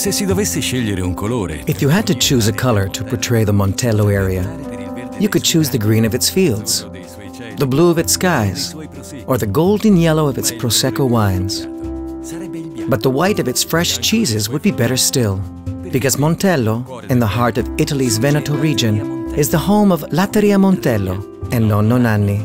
Se si dovesse scegliere un colore, If you had to choose a color to portray the Montello area, you could choose the green of its fields, the blue of its skies, or the golden yellow of its Prosecco wines. But the white of its fresh cheeses would be better still, because Montello, in the heart of Italy's Veneto region, is the home of Latteria Montello and Nonno Nanni.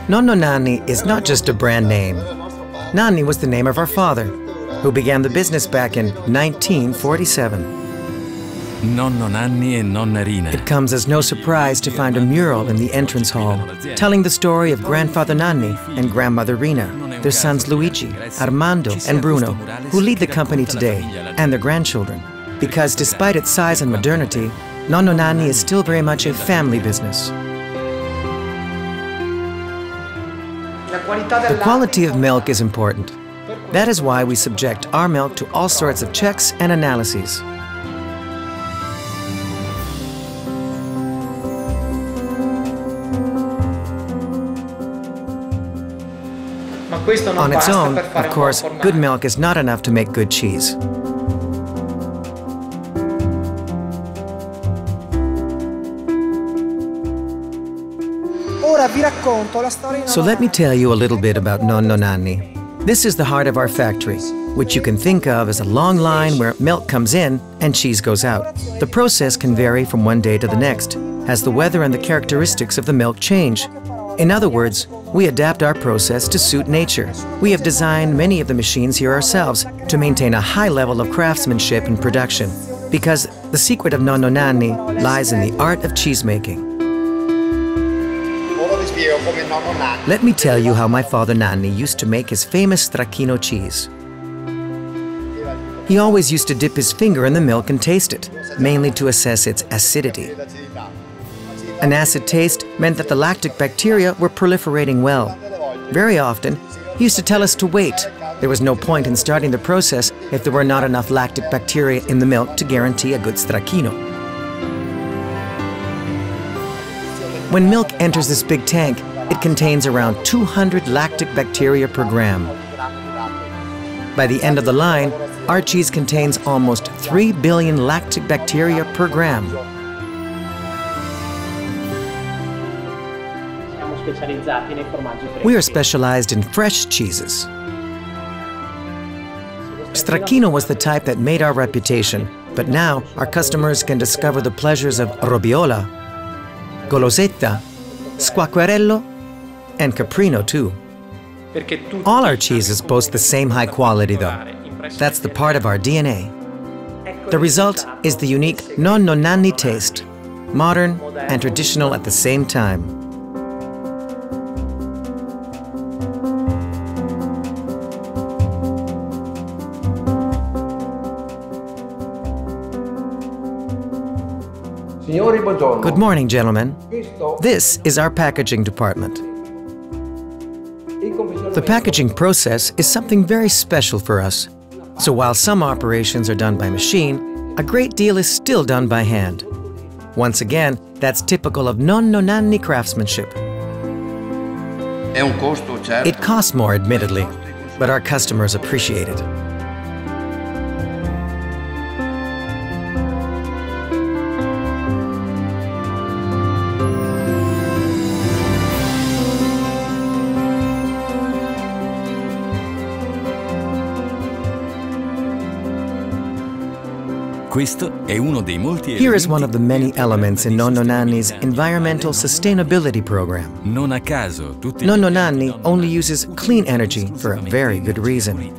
Nonno Nanni is not just a brand name. Nanni was the name of our father, who began the business back in 1947. Nonno Nanni e Nonna Rina. It comes as no surprise to find a mural in the entrance hall telling the story of Grandfather Nanni and Grandmother Rina, their sons Luigi, Armando, and Bruno, who lead the company today, and their grandchildren. Because despite its size and modernity, Nonno Nanni is still very much a family business. The quality of milk is important. That is why we subject our milk to all sorts of checks and analyses. On its own, of course, good milk is not enough to make good cheese. So let me tell you a little bit about Nonno Nanni. This is the heart of our factory, which you can think of as a long line where milk comes in and cheese goes out. The process can vary from one day to the next, as the weather and the characteristics of the milk change. In other words, we adapt our process to suit nature. We have designed many of the machines here ourselves to maintain a high level of craftsmanship and production, because the secret of Nonno Nanni lies in the art of cheesemaking. Let me tell you how my father Nanni used to make his famous stracchino cheese. He always used to dip his finger in the milk and taste it, mainly to assess its acidity. An acid taste meant that the lactic bacteria were proliferating well. Very often, he used to tell us to wait. There was no point in starting the process if there were not enough lactic bacteria in the milk to guarantee a good stracchino. When milk enters this big tank, it contains around 200 lactic bacteria per gram. By the end of the line, our cheese contains almost 3 billion lactic bacteria per gram. We are specialized in fresh cheeses. Stracchino was the type that made our reputation, but now our customers can discover the pleasures of robiola, golosetta, squacquerello, and caprino too. All our cheeses boast the same high quality though. That's the part of our DNA. The result is the unique Nonno Nanni taste, modern and traditional at the same time. Good morning, gentlemen. This is our packaging department. The packaging process is something very special for us. So while some operations are done by machine, a great deal is still done by hand. Once again, that's typical of Nonno Nanni craftsmanship. It costs more, admittedly, but our customers appreciate it. Here is one of the many elements in Nonno Nanni's environmental sustainability program. Nonno Nanni only uses clean energy for a very good reason.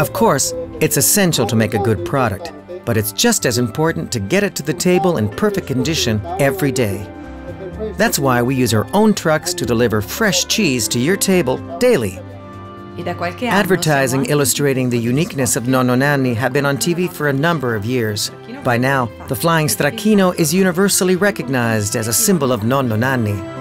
Of course, it's essential to make a good product, but it's just as important to get it to the table in perfect condition every day. That's why we use our own trucks to deliver fresh cheese to your table daily. Advertising illustrating the uniqueness of Nonno Nanni have been on TV for a number of years. By now, the flying stracchino is universally recognized as a symbol of Nonno Nanni.